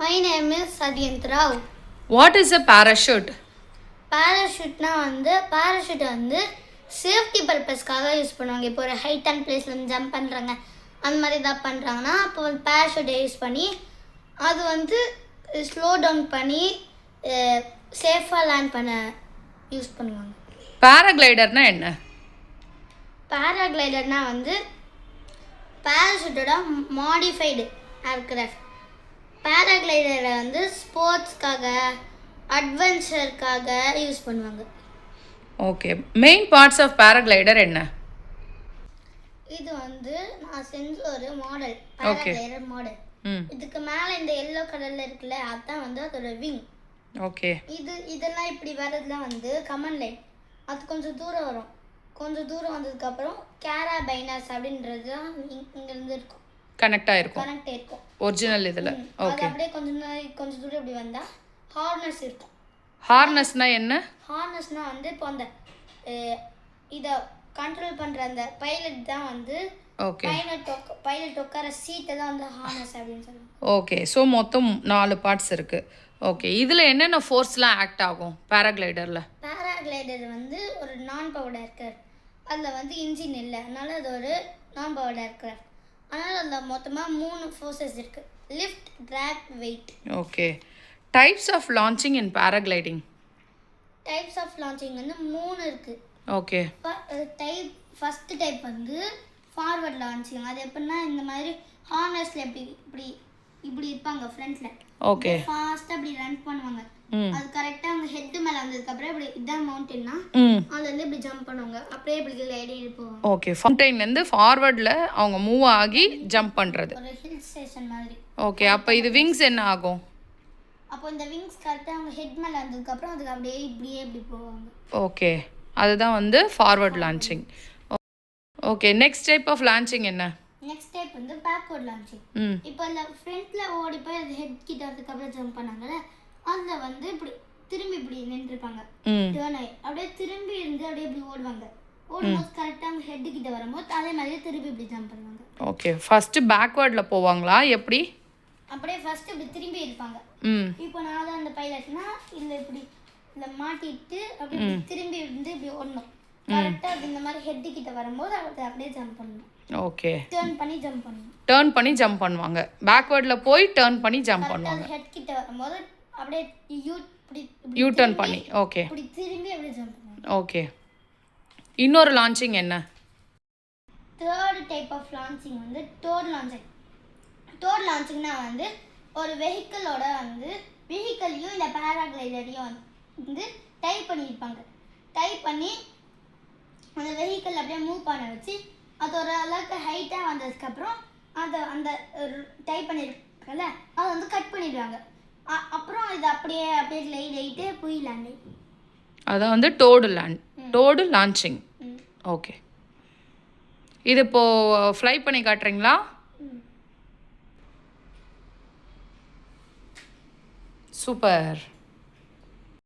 My name is Sadyant Rao. What is a parachute? Parachute வந்து safety பர்பஸ்க்காக use பண்ணுவாங்க. இப்போ ஒரு ஹைட்டான பிளேஸ்ல ஜம்ப் பண்ணுறாங்க, அந்த மாதிரி தான் பண்ணுறாங்கன்னா அப்போ வந்து பேராஷூட்டை யூஸ் பண்ணி அது வந்து ஸ்லோ டவுன் பண்ணி சேஃபாக லேண்ட் பண்ண யூஸ் பண்ணுவாங்க. பேராகிளைடர்னா என்ன? பேராகிளைடர்னா வந்து பேராஷூட்டோட மாடிஃபைடு ஏர்க்ராஃப்ட். பேராகிளைடரை வந்து ஸ்போர்ட்ஸ்க்காக அட்வென்ச்சருக்காக யூஸ் பண்ணுவாங்க. Okay, main parts of paraglider என்ன? இது வந்து நான் செஞ்ச ஒரு மாடல், பேராகிளைடர் மாடல். இதுக்கு மேலே இந்த எல்லோ கலரில் இருக்குல்ல, அதுதான் வந்து அதோட விங். ஓகே, இதெல்லாம் இப்படி வரதுலாம் வந்து கமன் லைன். அது கொஞ்சம் தூரம் வரும். கொஞ்சம் தூரம் வந்ததுக்கப்புறம் கேராபைனஸ் அப்படின்றது தான் இங்கேருந்து இருக்கும், கனெக்ட் ஆயிருக்கும் ஒரிஜினல் இதில். ஓகே, அப்படியே கொஞ்சம் தூரம் இப்படி வந்தால் ஹார்னஸ் இருக்கும். ஹார்னஸ்னா என்ன? ஹார்னஸ்னா வந்து இப்போ அந்த இதை கண்ட்ரோல் பண்ணுற அந்த பைலட் தான் வந்து பைலட் உட்கார சீட்டை தான் வந்து ஹார்னஸ் அப்படின்னு சொல்லுவாங்க. ஓகே, ஸோ மொத்தம் 4 பார்ட்ஸ் இருக்குது. ஓகே, இதில் என்னென்ன ஃபோர்ஸ்லாம் ஆக்ட் ஆகும் பேராகிளைடரில்? பேராகிளைடர் வந்து ஒரு நான் பவர்டு ஏர்க்ராஃப்ட். அதில் வந்து இன்ஜின் இல்லை, அதனால அது ஒரு நான் பவர்டு ஏர்க்ராஃப்ட். அதனால் அதில் மொத்தமாக 3 ஃபோர்ஸஸ் இருக்குது: lift, drag, weight. Okay, types of launching in paragliding. Types of launching வந்து 3 இருக்குது. ஓகே, ஃபஸ்ட்டு டைப் வந்து ஃபார்வர்ட் லான்ச்சிங். அது எப்படின்னா இந்த மாதிரி ஹார்னஸில் இப்படி இருப்பாங்க ஃப்ரண்ட்டில். ஓகே, ஃபாஸ்ட்டாக இப்படி ரன் பண்ணுவாங்க. அது கரெக்டாக அவங்க ஹெட் மேலே வந்ததுக்கப்புறம் இப்படி இதான் மவுண்டன்னா அதுலேருந்து இப்படி ஜம்ப் பண்ணுவாங்க, அப்படியே இப்படி லைடிட்டு போவாங்க. ஓகே, ஃபவுண்டைன்லேருந்து ஃபார்வர்டில் அவங்க மூவ் ஆகி ஜம்ப் பண்ணுறது, ஒரு ஹில் ஸ்டேஷன் மாதிரி. ஓகே, அப்போ இது விங்ஸ் என்ன ஆகும்? அப்போ இந்த விங்ஸ் கரெக்டாக அவங்க ஹெட் மேலே வந்ததுக்கப்புறம் அதுக்கு அப்படியே இப்படி போவாங்க. ஓகே, அதுதான் வந்து forward launching. Okay, next type of launching என்ன? நெக்ஸ்ட் டைப் வந்து பேக்வர்ட் லான்ச்சிங். இப்போ இந்த ஃப்ரண்ட்டில் ஓடி போய் அது ஹெட் கிட்ட வரதுக்கப்புறம் ஜம்ப் பண்ணாங்கல்ல, அதில் வந்து திரும்பி இப்படி நின்றுருப்பாங்க, டேர்ன் ஆகி அப்படியே திரும்பி இருந்து அப்படியே இப்படி ஓடுவாங்க. ஓடும்போது கரெக்டாக அவங்க ஹெட் கிட்ட வரும்போது அதே மாதிரி திரும்பி இப்படி ஜம்ப் பண்ணுவாங்க. ஓகே, ஃபஸ்ட்டு பேக்வேர்டில் போவாங்களா எப்படி? அப்படியே ஃபர்ஸ்ட் இப்படி திரும்பி இருப்பாங்க. இப்போ நான் தான் அந்த பைலட்னா இல்லை மாட்டிட்டு அப்படியே திரும்பி இருந்து இப்படி ஓடணும். கரெக்டாக அது இந்த மாதிரி ஹெட் கிட்ட வரும்போது அதை அப்படியே ஜம்ப் பண்ணணும். ஓகே, டர்ன் பண்ணி ஜம்ப் பண்ணணும். டர்ன் பண்ணி ஜம்ப் பண்ணுவாங்க, பேக்வேர்டில் போய் டர்ன் பண்ணி ஜம்ப் பண்ணுவாங்க. ஹெட் கிட்ட வரும்போது அப்படியே யூ டர்ன் பண்ணி. ஓகே, இப்படி திரும்பி அப்படியே ஜம்ப் பண்ணுவாங்க. ஓகே, இன்னொரு லான்ச்சிங் என்ன? தேர்ட் டைப் ஆஃப் லான்ச்சிங் வந்து டோர் லான்ச்சிங். டோர் லான்ச்சிங்னா வந்து ஒரு வெஹிக்கிளோட வந்து வெஹிக்கிளையும் இல்லை பேராகிளைடரையும் வந்து டைப் பண்ணியிருப்பாங்க. டைப் பண்ணி அந்த வெஹிக்கிள் அப்படியே மூவ் பண்ண வச்சு அது ஒரு அளவுக்கு ஹைட்டாக வந்ததுக்கப்புறம் அந்த டைப் பண்ணியிருக்கல அதை வந்து கட் பண்ணிடுவாங்க. அப்புறம் இது அப்படியே லைட்டு போய் லேண்ட். அதான் வந்து டோடு லான்ச்சிங். ஓகே, இது இப்போது ஃப்ளை பண்ணி காட்டுறீங்களா? சூப்பர்.